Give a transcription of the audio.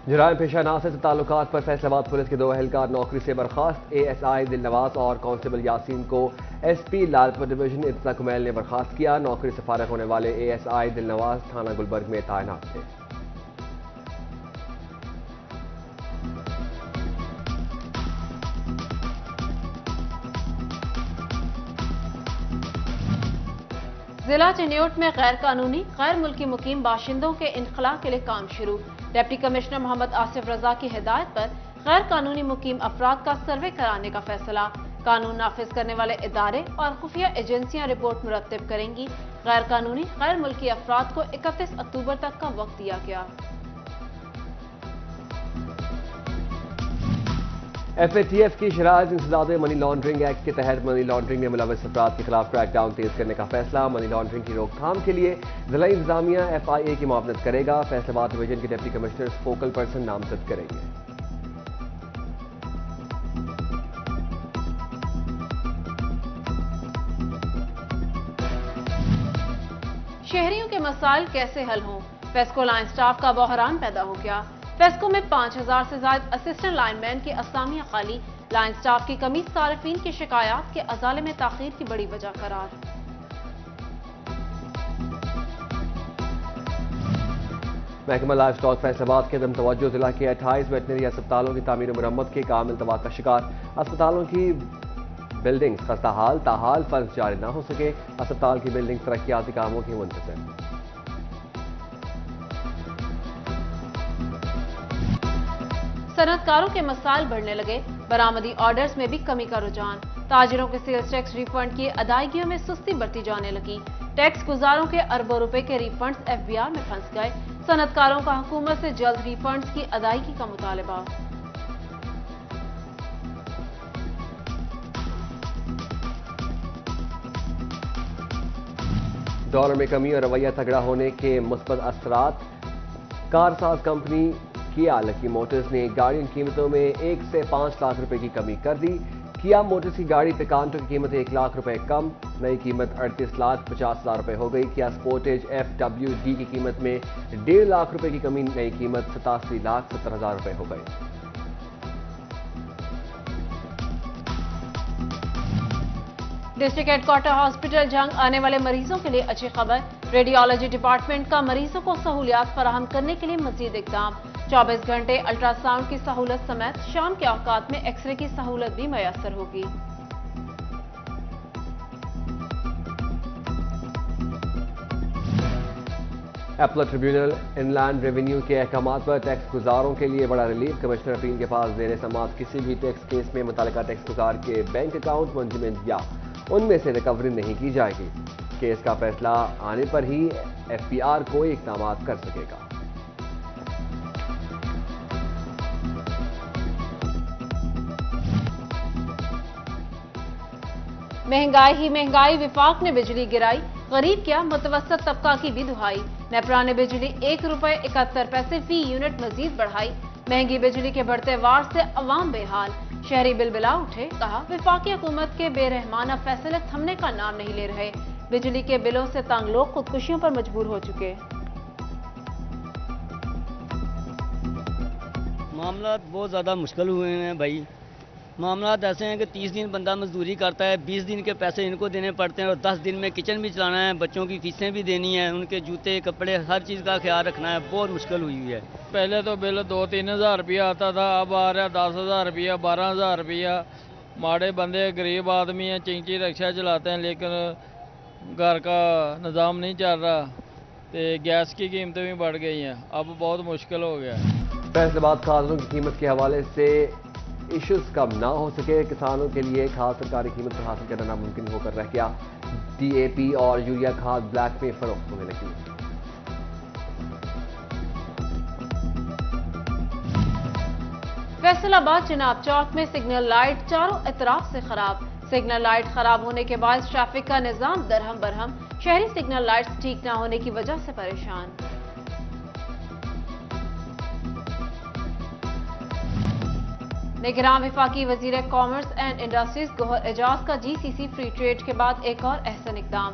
جرائم پیشہ ناصر سے تعلقات پر فیصلہ آباد پولیس کے 2 اہلکار نوکری سے برخاست۔ ASI دلنواز اور کانسٹیبل یاسین کو SP لالپور ڈویژن ارتضیٰ کمیل نے برخاست کیا۔ نوکری سے فارغ ہونے والے ASI دلنواز تھانہ گلبرگ میں تعینات تھے۔ ضلع چنیوٹ میں غیر قانونی غیر ملکی مقیم باشندوں کے انخلاء کے لیے کام شروع۔ ڈپٹی کمشنر محمد آصف رضا کی ہدایت پر غیر قانونی مقیم افراد کا سروے کرانے کا فیصلہ۔ قانون نافذ کرنے والے ادارے اور خفیہ ایجنسیاں رپورٹ مرتب کریں گی۔ غیر قانونی غیر ملکی افراد کو 31 اکتوبر تک کا وقت دیا گیا۔ FATF کی شرائط انسداد منی لانڈرنگ ایکٹ کے تحت منی لانڈرنگ میں ملوث افراد کے خلاف کریک ڈاؤن تیز کرنے کا فیصلہ۔ منی لانڈرنگ کی روک تھام کے لیے ضلعی انتظامیہ FIA کی معاونت کرے گا۔ فیصلہ آباد ڈویژن کے ڈپٹی کمشنر فوکل پرسن نامزد کریں گے۔ شہریوں کے مسائل کیسے حل ہوں؟ فیسکو لائن سٹاف کا بحران پیدا ہو گیا۔ فیسکو میں 5000 سے زائد اسسٹنٹ لائن مین کی اسامیاں خالی۔ لائن سٹاف کی کمی صارفین کی شکایات کے ازالے میں تاخیر کی بڑی وجہ قرار۔ محکمہ لائف سٹاک فیصلہ آباد کے عدم توجہ ضلع کے 28 ویٹنری اسپتالوں کی تعمیر و مرمت کے کام التوا کا شکار۔ اسپتالوں کی بلڈنگ خستہ حال، تاحال فنڈز جاری نہ ہو سکے۔ اسپتال کی بلڈنگ ترقیاتی کاموں کی منتظر۔ صنعت کاروں کے مسائل بڑھنے لگے۔ برآمدی آرڈرز میں بھی کمی کا رجحان۔ تاجروں کے سیلز ٹیکس ری فنڈ کی ادائیگیوں میں سستی برتی جانے لگی۔ ٹیکس گزاروں کے اربوں روپے کے ری فنڈز FBR میں پھنس گئے۔ صنعت کاروں کا حکومت سے جلد ری فنڈز کی ادائیگی کا مطالبہ۔ ڈالر میں کمی اور رویہ تگڑا ہونے کے مثبت اثرات۔ کارساز کمپنی کیا لکی موٹرز نے گاڑیوں کی قیمتوں میں 1 سے 5 لاکھ روپے کی کمی کر دی۔ کیا موٹرز کی گاڑی پکانٹو کی قیمت 1 لاکھ روپے کم، نئی قیمت 38,50,000 روپے ہو گئی۔ کیا سپورٹیج FWD کی قیمت میں 1.5 لاکھ روپے کی کمی، نئی قیمت 87,70,000 روپے ہو گئی۔ ڈسٹرکٹ ہیڈ کوارٹر ہاسپٹل جنگ آنے والے مریضوں کے لیے اچھی خبر۔ ریڈیالوجی ڈپارٹمنٹ کا مریضوں کو سہولیات فراہم کرنے کے لیے مزید اقدام۔ 24 گھنٹے الٹرا ساؤنڈ کی سہولت سمیت شام کے اوقات میں ایکس رے کی سہولت بھی میسر ہوگی۔ ایپلٹ ٹریبیونل ان لینڈ ریونیو کے احکامات پر ٹیکس گزاروں کے لیے بڑا ریلیف۔ کمشنر اپیل کے پاس زیر سماعت کسی بھی ٹیکس کیس میں متعلقہ ٹیکس گزار کے بینک اکاؤنٹ منجمد یا ان میں سے ریکوری نہیں کی جائے گی۔ کیس کا فیصلہ آنے پر ہی FBR کوئی اقدامات کر سکے گا۔ مہنگائی ہی مہنگائی، وفاق نے بجلی گرائی، غریب کیا متوسط طبقہ کی بھی دہائی۔ نیپرا نے بجلی 1 روپے 71 پیسے فی یونٹ مزید بڑھائی۔ مہنگی بجلی کے بڑھتے وار سے عوام بے حال، شہری بلبلا اٹھے۔ کہا وفاقی حکومت کے بے رحمانہ فیصلے تھمنے کا نام نہیں لے رہے۔ بجلی کے بلوں سے تنگ لوگ خودکشیوں پر مجبور ہو چکے۔ معاملات بہت زیادہ مشکل ہوئے ہیں بھائی۔ معاملات ایسے ہیں کہ 30 دن بندہ مزدوری کرتا ہے، 20 دن کے پیسے ان کو دینے پڑتے ہیں اور 10 دن میں کچن بھی چلانا ہے، بچوں کی فیسیں بھی دینی ہیں، ان کے جوتے کپڑے ہر چیز کا خیال رکھنا ہے۔ بہت مشکل ہوئی ہے۔ پہلے تو بل 2-3 ہزار روپیہ آتا تھا، اب آ رہا ہے 10,000 روپیہ، 12,000 روپیہ۔ ماڑے بندے غریب آدمی ہیں، چینچی رکشہ چلاتے ہیں، لیکن گھر کا نظام نہیں چل رہا۔ گیس کی قیمتیں بھی بڑھ گئی ہیں، اب بہت مشکل ہو گیا۔ فیصلہ آباد کھادوں کی قیمت کے حوالے سے ایشوز کم نہ ہو سکے۔ کسانوں کے لیے کھاد سرکاری قیمت پر حاصل کرنا ناممکن ہو کر رہ گیا۔ DAP اور یوریا کھاد بلیک میں فروخت ہونے لگی۔ فیصل آباد چناب چوک میں سگنل لائٹ چاروں اطراف سے خراب۔ سگنل لائٹ خراب ہونے کے باعث ٹریفک کا نظام درہم برہم، شہری سگنل لائٹس ٹھیک نہ ہونے کی وجہ سے پریشان۔ نگراں وفاقی وزیر کامرس اینڈ انڈسٹریز گوہر اعجاز کا GCC فری ٹریڈ کے بعد ایک اور احسن اقدام۔